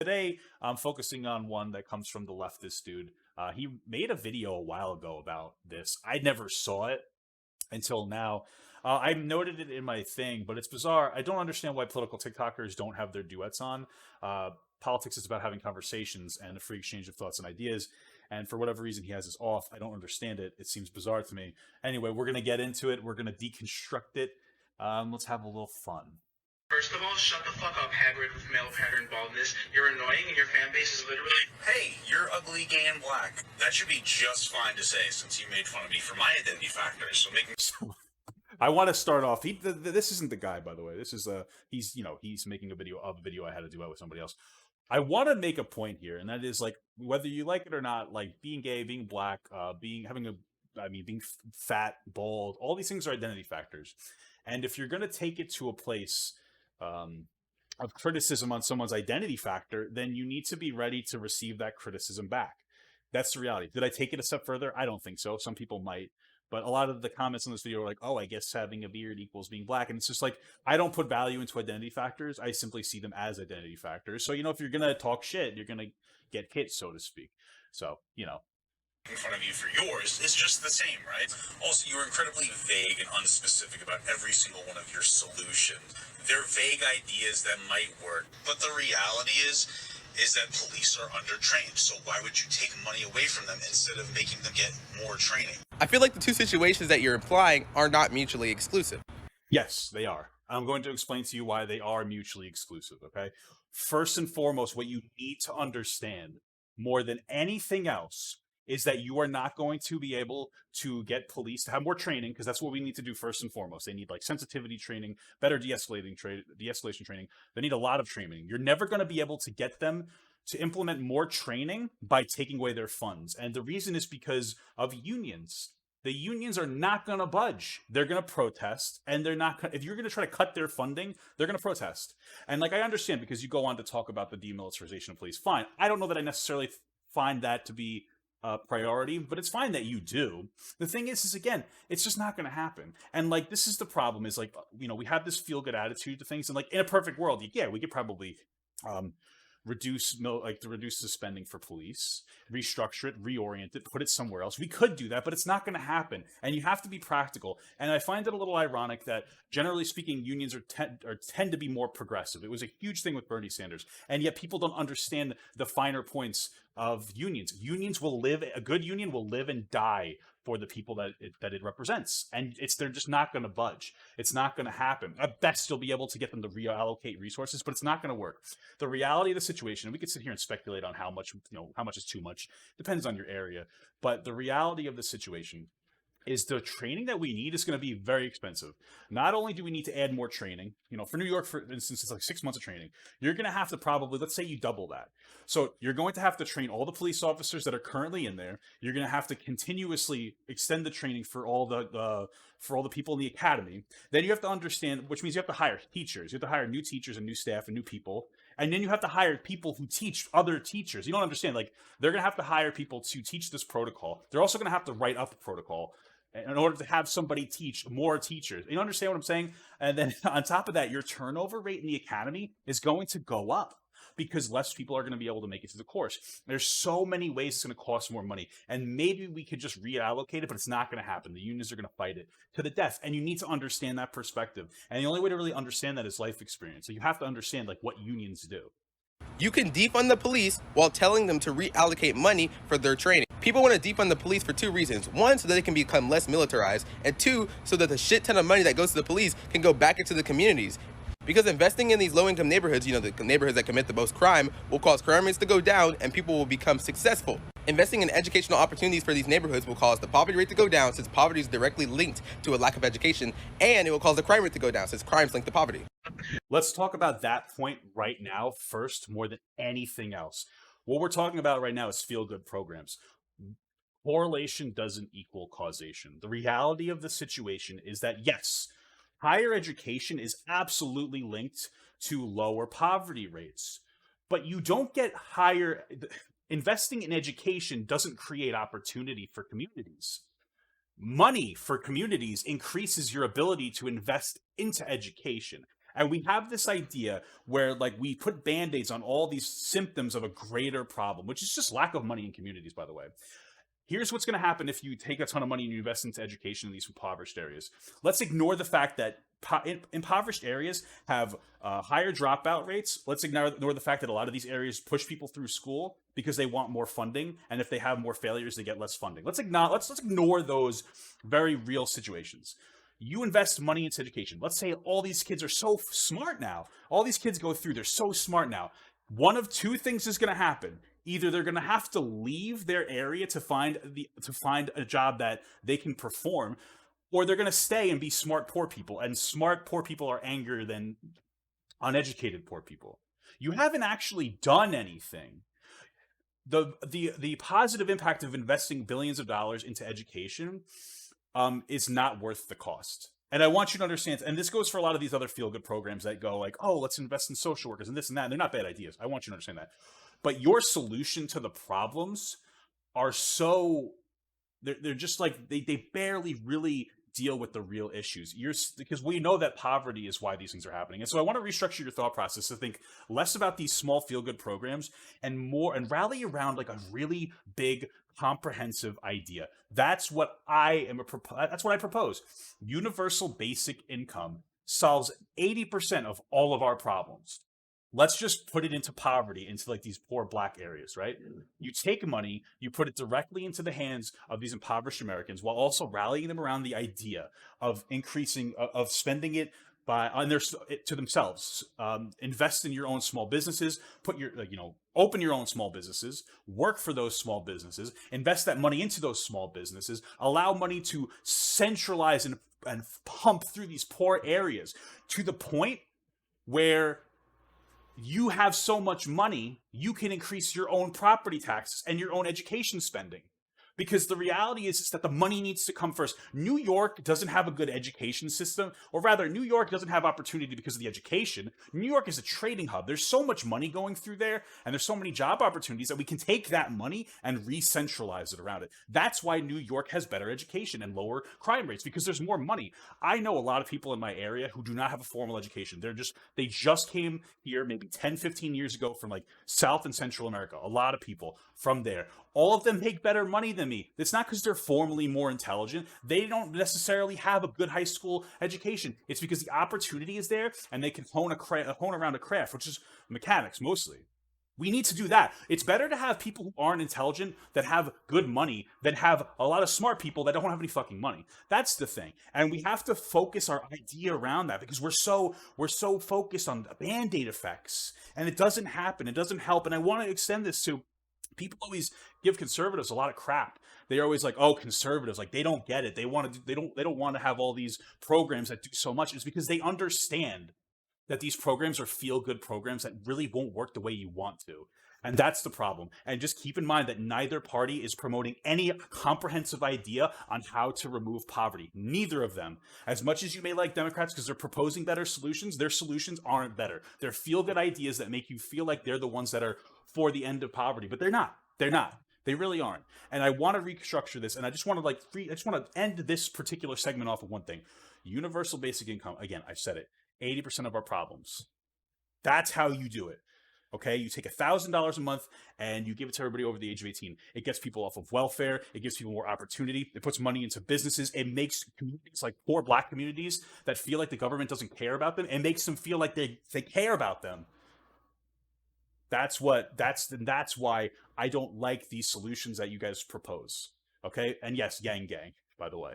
Today, I'm focusing on one that comes from the leftist dude. He made a video a while ago about this. I never saw it until now. I noted it in my thing, but it's bizarre. I don't understand why political TikTokers don't have their duets on. Politics is about having conversations and a free exchange of thoughts and ideas. And for whatever reason, he has this off. I don't understand it. It seems bizarre to me. Anyway, we're going to get into it. We're going to deconstruct it. Let's have a little fun. First of all, shut the fuck up, Hagrid, with male pattern baldness. You're annoying and your fan base is literally... Hey, you're ugly, gay, and black. That should be just fine to say since you made fun of me for my identity factors, so making... I want to start off. This isn't the guy, by the way. This is he's making a video I had to do it with somebody else. I want to make a point here, and that is like whether you like it or not, like being gay, being black, being fat, bald, all these things are identity factors. And if you're gonna take it to a place of criticism on someone's identity factor, then you need to be ready to receive that criticism back. That's the reality. Did I take it a step further? I don't think so. Some people might. But a lot of the comments on this video are like, oh, I guess having a beard equals being black. And it's just like, I don't put value into identity factors. I simply see them as identity factors. So, if you're going to talk shit, you're going to get hit, so to speak. So, in front of you for yours is just the same, right? Also, you're incredibly vague and unspecific about every single one of your solutions. They're vague ideas that might work, but the reality is that police are undertrained. So why would you take money away from them instead of making them get more training? I feel like the two situations that you're implying are not mutually exclusive. Yes, they are. I'm going to explain to you why they are mutually exclusive, okay? First and foremost, what you need to understand more than anything else is that you are not going to be able to get police to have more training, because that's what we need to do first and foremost. They need like sensitivity training, better de-escalation training. They need a lot of training. You're never going to be able to get them to implement more training by taking away their funds. And the reason is because of unions. The unions are not going to budge. They're going to protest, and they're not. If you're going to try to cut their funding, they're going to protest. And like I understand, because you go on to talk about the demilitarization of police. Fine. I don't know that I necessarily find that to be priority, but it's fine that you do. The thing is again, it's just not going to happen. And like, this is the problem is like, we have this feel good attitude to things, and like in a perfect world, yeah, we could probably reduce the spending for police, restructure it, reorient it, put it somewhere else. We could do that, but it's not going to happen. And you have to be practical. And I find it a little ironic that, generally speaking, unions tend to be more progressive. It was a huge thing with Bernie Sanders, and yet people don't understand the finer points of unions. A good union will live and die for the people that it represents, and they're just not going to budge. It's not going to happen. At best, you'll be able to get them to reallocate resources, but it's not going to work. The reality of the situation, and we could sit here and speculate on how much is too much, depends on your area, but the reality of the situation is the training that we need is going to be very expensive. Not only do we need to add more training, for New York, for instance, it's like 6 months of training. You're going to have to probably, let's say you double that. So you're going to have to train all the police officers that are currently in there. You're going to have to continuously extend the training for all the people in the academy. Then you have to understand, which means you have to hire teachers. You have to hire new teachers and new staff and new people. And then you have to hire people who teach other teachers. You don't understand, like, they're going to have to hire people to teach this protocol. They're also going to have to write up a protocol in order to have somebody teach more teachers. You understand what I'm saying? And then on top of that, your turnover rate in the academy is going to go up because less people are going to be able to make it to the course. There's so many ways it's going to cost more money. And maybe we could just reallocate it, but it's not going to happen. The unions are going to fight it to the death. And you need to understand that perspective. And the only way to really understand that is life experience. So you have to understand like what unions do. You can defund the police while telling them to reallocate money for their training. People want to defund the police for two reasons. One, so that they can become less militarized, and two, so that the shit ton of money that goes to the police can go back into the communities. Because investing in these low-income neighborhoods, the neighborhoods that commit the most crime, will cause crime rates to go down and people will become successful. Investing in educational opportunities for these neighborhoods will cause the poverty rate to go down, since poverty is directly linked to a lack of education, and it will cause the crime rate to go down, since crime is linked to poverty. Let's talk about that point right now first, more than anything else. What we're talking about right now is feel-good programs. Correlation doesn't equal causation. The reality of the situation is that, yes, higher education is absolutely linked to lower poverty rates, but you don't get higher. Investing in education doesn't create opportunity for communities. Money for communities increases your ability to invest into education. And we have this idea where like we put band-aids on all these symptoms of a greater problem, which is just lack of money in communities, by the way. Here's what's going to happen if you take a ton of money and you invest into education in these impoverished areas. Let's ignore the fact that impoverished areas have higher dropout rates. Let's ignore the fact that a lot of these areas push people through school because they want more funding, and if they have more failures, they get less funding. Let's ignore those very real situations. You invest money into education. Let's say all these kids are so smart now. All these kids go through, they're so smart now. One of two things is going to happen. Either they're going to have to leave their area to find a job that they can perform, or they're going to stay and be smart poor people. And smart poor people are angrier than uneducated poor people. You haven't actually done anything. The positive impact of investing billions of dollars into education is not worth the cost. And I want you to understand, and this goes for a lot of these other feel-good programs that go like, oh, let's invest in social workers and this and that. And they're not bad ideas. I want you to understand that. But your solution to the problems are so, they're just like, they barely really deal with the real issues. Because we know that poverty is why these things are happening. And so I want to restructure your thought process to think less about these small feel-good programs and rally around like a really big comprehensive idea. That's what I propose. Universal basic income solves 80% of all of our problems. Let's just put it into poverty, into like these poor black areas, right? You take money, you put it directly into the hands of these impoverished Americans while also rallying them around the idea of spending it to themselves. Invest in your own small businesses, open your own small businesses, work for those small businesses, invest that money into those small businesses, allow money to centralize and pump through these poor areas to the point where you have so much money, you can increase your own property taxes and your own education spending. Because the reality is that the money needs to come first. New York doesn't have a good education system, or rather, New York doesn't have opportunity because of the education. New York is a trading hub. There's so much money going through there, and there's so many job opportunities that we can take that money and re-centralize it around it. That's why New York has better education and lower crime rates, because there's more money. I know a lot of people in my area who do not have a formal education. They just came here maybe 10, 15 years ago from like South and Central America. A lot of people from there. All of them make better money than me. It's not because they're formally more intelligent. They don't necessarily have a good high school education. It's because the opportunity is there and they can hone around a craft, which is mechanics mostly. We need to do that. It's better to have people who aren't intelligent that have good money than have a lot of smart people that don't have any fucking money. That's the thing. And we have to focus our idea around that because we're so focused on the Band-Aid effects. And it doesn't happen. It doesn't help. And I want to extend this to people always give conservatives a lot of crap. They're always like, "Oh, conservatives, like they don't get it. They don't want to have all these programs that do so much." It's because they understand that these programs are feel-good programs that really won't work the way you want to. And that's the problem. And just keep in mind that neither party is promoting any comprehensive idea on how to remove poverty. Neither of them. As much as you may like Democrats because they're proposing better solutions, their solutions aren't better. They're feel-good ideas that make you feel like they're the ones that are for the end of poverty, but they're not. They're not. They really aren't. And I want to restructure this, and I just want to end this particular segment off with one thing. Universal basic income, again, I've said it, 80% of our problems. That's how you do it. Okay, you take $1,000 a month and you give it to everybody over the age of 18. It gets people off of welfare. It gives people more opportunity. It puts money into businesses. It makes communities like poor black communities that feel like the government doesn't care about them. It makes them feel like they care about them. That's why I don't like these solutions that you guys propose. Okay, and yes, gang, by the way.